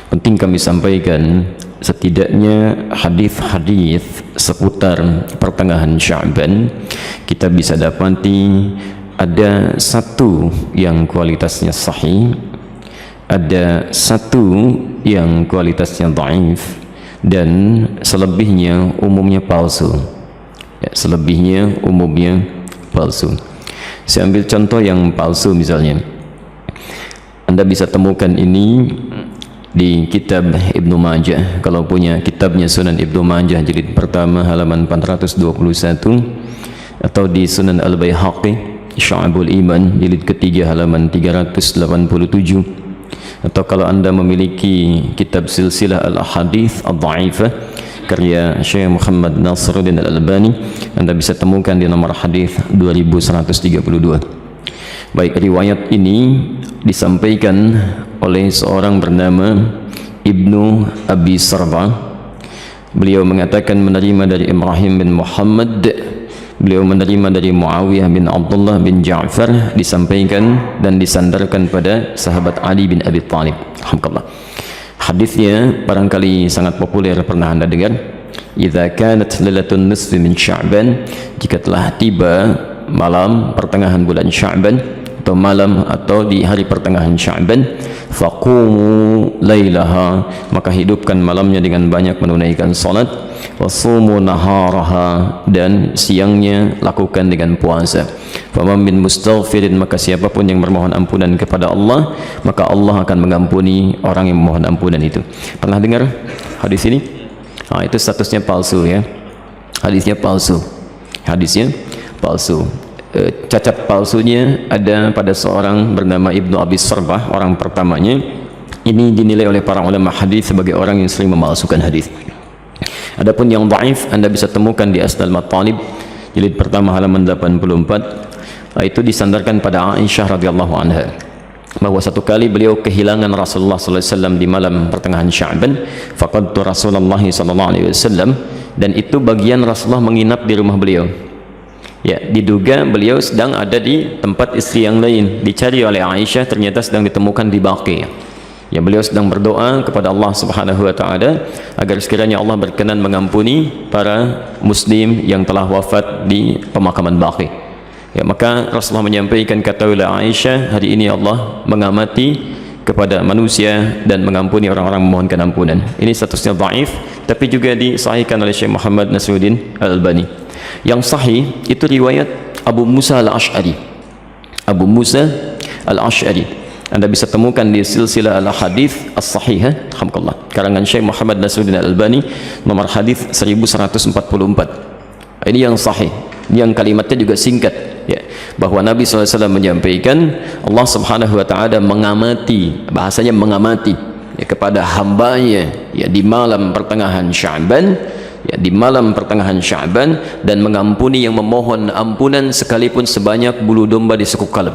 penting kami sampaikan, setidaknya hadis-hadis seputar pertengahan Sya'ban kita bisa dapati ada satu yang kualitasnya sahih, ada satu yang kualitasnya dhaif, dan selebihnya umumnya palsu. Ya, selebihnya umumnya palsu. Saya ambil contoh yang palsu misalnya. Anda bisa temukan ini di kitab Ibnu Majah. Kalau punya kitabnya Sunan Ibnu Majah jilid pertama halaman 421, atau di Sunan Al-Baihaqi Syu'abul Iman jilid ketiga halaman 387, atau kalau Anda memiliki kitab Silsilah Al-Ahadits Ad-Dha'ifah karya Syekh Muhammad Nasiruddin Al-Albani, Anda bisa temukan di nomor hadis 2132. Baik, riwayat ini disampaikan oleh seorang bernama Ibnu Abi Sarba. Beliau mengatakan menerima dari Ibrahim bin Muhammad, beliau menerima dari Muawiyah bin Abdullah bin Ja'far, disampaikan dan disandarkan pada sahabat Ali bin Abi Thalib. Alhamdulillah. Hadisnya barangkali sangat populer, pernah Anda dengar. Idza kanat lailatun nisfi min Sya'ban, jika telah tiba malam pertengahan bulan Sya'ban, atau malam atau di hari pertengahan Sya'ban, faqumu lailaha, maka hidupkan malamnya dengan banyak menunaikan salat, wasumu naharaha, dan siangnya lakukan dengan puasa. Faman min mustaghfirin, maka siapapun yang bermohon ampunan kepada Allah, maka Allah akan mengampuni orang yang memohon ampunan itu. Pernah dengar hadis ini? Nah, itu statusnya palsu ya. Hadisnya palsu. Hadisnya palsu. Cacat palsunya ada pada seorang bernama Ibnu Abi Sarbah, orang pertamanya. Ini dinilai oleh para ulama hadis sebagai orang yang sering memalsukan hadis. Adapun yang dhaif Anda bisa temukan di Asnal Matalib jilid pertama halaman 84. Itu disandarkan pada Aisyah radhiyallahu anha, bahwa satu kali beliau kehilangan Rasulullah sallallahu alaihi wasallam di malam pertengahan Sya'ban. Faqadtu Rasulullah sallallahu alaihi wasallam, dan itu bagian Rasulullah menginap di rumah beliau. Ya, diduga beliau sedang ada di tempat istri yang lain. Dicari oleh Aisyah, ternyata sedang ditemukan di Baqi. Ya, beliau sedang berdoa kepada Allah Subhanahu wa taala agar sekiranya Allah berkenan mengampuni para muslim yang telah wafat di pemakaman Baqi. Ya, maka Rasulullah menyampaikan, katakanlah Aisyah, hari ini Allah mengamati kepada manusia dan mengampuni orang-orang memohonkan ampunan. Ini statusnya dhaif, tapi juga disahihkan oleh Syekh Muhammad Nasiruddin Al-Albani. Yang sahih itu riwayat Abu Musa Al-Ash'ari. Abu Musa Al-Ash'ari Anda bisa temukan di Silsilah Al-Hadits As-Sahihah, alhamdulillah, karangan Syekh Muhammad Nasiruddin Al-Albani, nomor hadis 1144. Ini yang sahih, yang kalimatnya juga singkat ya, bahwa Nabi SAW menyampaikan Allah Subhanahu wa taala mengamati, bahasanya mengamati ya, kepada hambanya ya di malam pertengahan Sya'ban, ya, di malam pertengahan Sya'ban, dan mengampuni yang memohon ampunan sekalipun sebanyak bulu domba di sekuk kalem.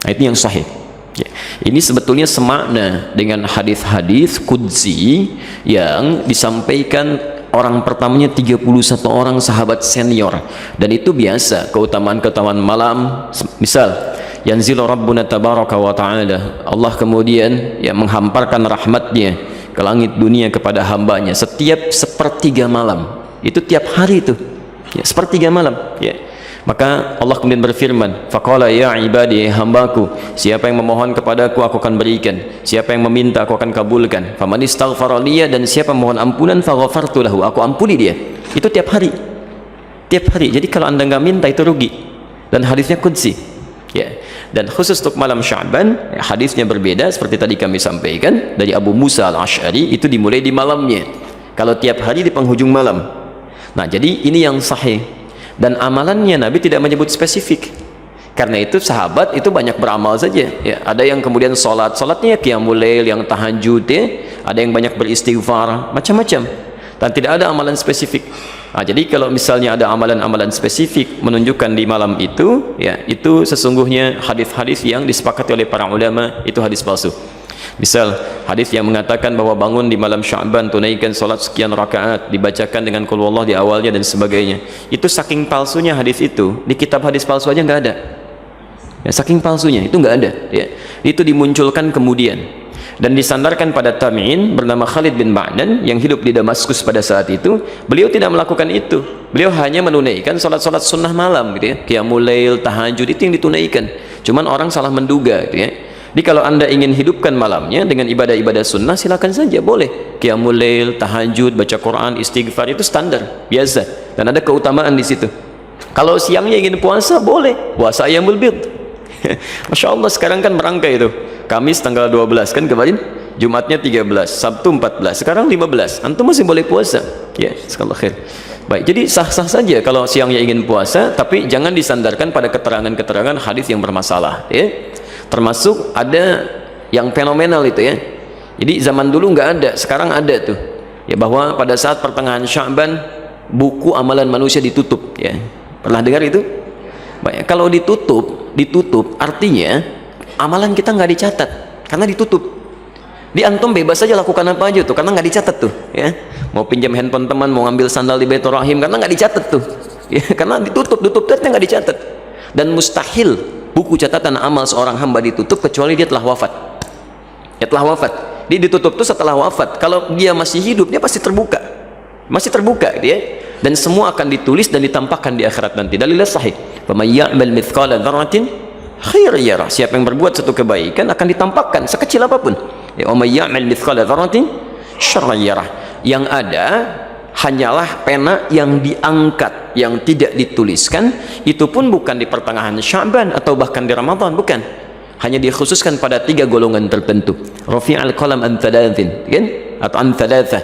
Nah, itu yang sahih ya. Ini sebetulnya semakna dengan hadis-hadis qudsi yang disampaikan orang pertamanya 31 orang sahabat senior, dan itu biasa keutamaan-keutamaan malam. Misal yanzilu rabbuna tabaraka wa ta'ala, Allah kemudian ya menghamparkan rahmatnya ke langit dunia kepada hambanya setiap sepertiga malam. Itu tiap hari itu ya, sepertiga malam ya. Maka Allah kemudian berfirman, faqala ya ibadi, hambaku, siapa yang memohon kepadaku aku akan berikan, siapa yang meminta aku akan kabulkan. Faman istaghfara liya, dan siapa mohon ampunan faghafartu lahu, aku ampuni dia. Itu tiap hari, tiap hari. Jadi kalau Anda nggak minta itu rugi, dan hadisnya qudsi ya. Dan khusus untuk malam Sya'ban ya, hadisnya berbeda seperti tadi kami sampaikan dari Abu Musa Al-Ash'ari, itu dimulai di malamnya. Kalau tiap hari di penghujung malam. Nah, jadi ini yang sahih. Dan amalannya Nabi tidak menyebut spesifik. Karena itu sahabat itu banyak beramal saja ya. Ada yang kemudian salatnya qiyamul lail, yang tahajud ya. Ada yang banyak beristighfar, macam-macam. Dan tidak ada amalan spesifik. Nah, jadi kalau misalnya ada amalan-amalan spesifik menunjukkan di malam itu ya, itu sesungguhnya hadis-hadis yang disepakati oleh para ulama itu hadis palsu. Misal hadis yang mengatakan bahwa bangun di malam Sya'ban, tunaikan salat sekian rakaat, dibacakan dengan qul huwallah di awalnya dan sebagainya. Itu saking palsunya hadis itu, di kitab hadis palsu aja nggak ada. Ya, saking palsunya itu nggak ada. Ya. Itu dimunculkan kemudian. dan disandarkan pada tabi'in bernama Khalid bin Ma'dan yang hidup di Damaskus pada saat itu. Beliau tidak melakukan itu, beliau hanya menunaikan salat-salat sunnah malam gitu ya, qiyamul lail, tahajud, itu yang ditunaikan. Cuman orang salah menduga gitu ya. Jadi kalau anda ingin hidupkan malamnya dengan ibadah-ibadah sunnah, silakan saja, boleh qiyamul lail, tahajud, baca Quran, istighfar, itu standar biasa dan ada keutamaan di situ. Kalau siangnya ingin puasa, boleh puasa ayyamul bid. Masya Allah, sekarang kan merangkai itu, Kamis tanggal 12 kan kemarin, Jumatnya 13, Sabtu 14, sekarang 15, antum masih boleh puasa ya, sekallah khair. Baik, jadi sah-sah saja kalau siangnya ingin puasa, tapi jangan disandarkan pada keterangan-keterangan hadis yang bermasalah ya. Termasuk ada yang fenomenal itu ya, jadi zaman dulu nggak ada, sekarang ada tuh ya, bahwa pada saat pertengahan Sya'ban buku amalan manusia ditutup ya. Pernah dengar itu? Baik, kalau ditutup artinya amalan kita nggak dicatat karena ditutup. Di antum bebas saja lakukan apa aja tuh karena nggak dicatat tuh ya. Mau pinjam handphone teman, mau ngambil sandal di Baitur Rahim karena nggak dicatat tuh ya, karena ditutup ternyata nggak dicatat. Dan mustahil buku catatan amal seorang hamba ditutup kecuali dia telah wafat. Dia telah wafat. Dia ditutup tuh setelah wafat. Kalau dia masih hidup, dia pasti terbuka, masih terbuka dia, dan semua akan ditulis dan ditampakkan di akhirat nanti. Dalilnya sahih, faman ya'mal mithqala dzarratin khairan yarah, siapa yang berbuat satu kebaikan akan ditampakkan sekecil apapun ya, wa may ya'mal mithqala dzarratin syarran yarah. Yang ada hanyalah pena yang diangkat, yang tidak dituliskan, itu pun bukan di pertengahan Sya'ban atau bahkan di Ramadan, bukan, hanya dikhususkan pada 3 golongan tertentu. Rafi'al qalam an thalathin kan, atau an thalatha,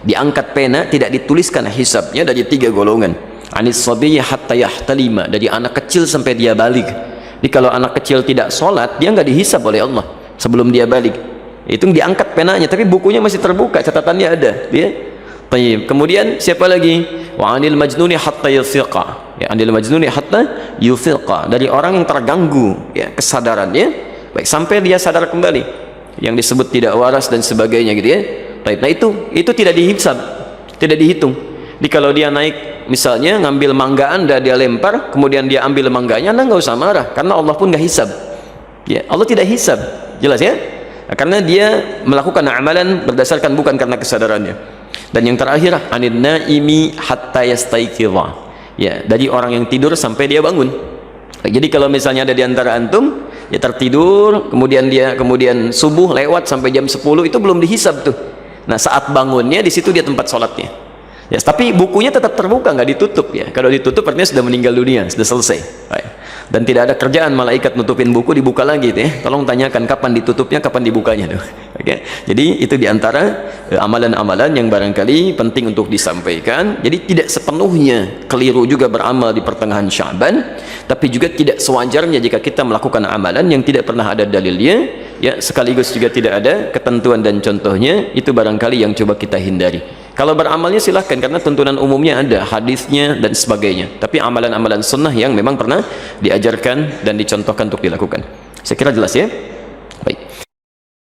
diangkat pena, tidak dituliskan hisabnya dari 3 golongan. Anis sabiyyi hatta yahtalima, dari anak kecil sampai dia balik. Jadi kalau anak kecil tidak sholat, dia nggak dihisab oleh Allah sebelum dia balik, itu diangkat penanya, tapi bukunya masih terbuka, catatannya ada ya. Baik, kemudian siapa lagi? Wa anil majnuni hatta yufiqa, ya, anil majnuni hatta yufiqa, dari orang yang terganggu ya kesadarannya, baik sampai dia sadar kembali, yang disebut tidak waras dan sebagainya gitu ya. Baik, nah itu tidak dihisab, tidak dihitung. Jadi kalau dia naik misalnya ngambil mangga anda, dia lempar, kemudian dia ambil mangganya, anda nggak usah marah karena Allah pun nggak hisab ya, Allah tidak hisab, jelas ya. Nah, karena dia melakukan amalan berdasarkan bukan karena kesadarannya. Dan yang terakhir, anin naimi hatta yastaiqidha, ya, dari orang yang tidur sampai dia bangun. Jadi kalau misalnya ada di antara antum ya tertidur, kemudian subuh lewat sampai jam 10, itu belum dihisab tuh. Nah, saat bangunnya di situ dia tempat sholatnya ya, tapi bukunya tetap terbuka, nggak ditutup ya. Kalau ditutup artinya sudah meninggal dunia, sudah selesai. Baik. Dan tidak ada kerjaan malaikat nutupin buku, dibuka lagi tuh ya. Tolong tanyakan kapan ditutupnya, kapan dibukanya tuh. Oke. Jadi itu diantara amalan-amalan yang barangkali penting untuk disampaikan. Jadi tidak sepenuhnya keliru juga beramal di pertengahan Sya'ban, tapi juga tidak sewajarnya jika kita melakukan amalan yang tidak pernah ada dalilnya ya, sekaligus juga tidak ada ketentuan dan contohnya, itu barangkali yang coba kita hindari. Kalau beramalnya silahkan, karena tuntunan umumnya ada, hadisnya dan sebagainya. Tapi amalan-amalan sunnah yang memang pernah diajarkan dan dicontohkan untuk dilakukan. Saya kira jelas ya.